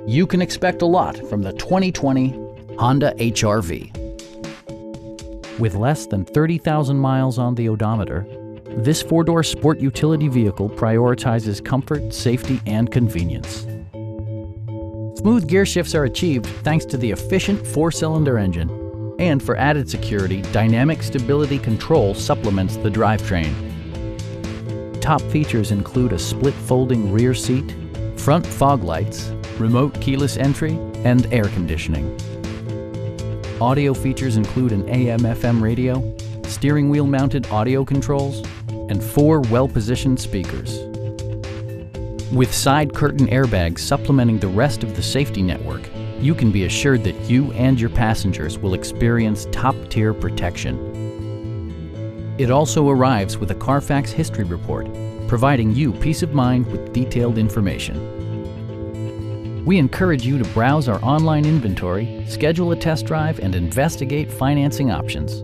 You can expect a lot from the 2020 Honda HR-V. With less than 30,000 miles on the odometer, this four-door sport utility vehicle prioritizes comfort, safety, and convenience. Smooth gear shifts are achieved thanks to the efficient four-cylinder engine. And for added security, dynamic stability control supplements the drivetrain. Top features include a split folding rear seat, front fog lights, remote keyless entry, and air conditioning. Audio features include an AM/FM radio, steering wheel mounted audio controls, and 4 well-positioned speakers. With side curtain airbags supplementing the rest of the safety network, you can be assured that you and your passengers will experience top-tier protection. It also arrives with a Carfax history report, providing you peace of mind with detailed information. We encourage you to browse our online inventory, schedule a test drive, and investigate financing options.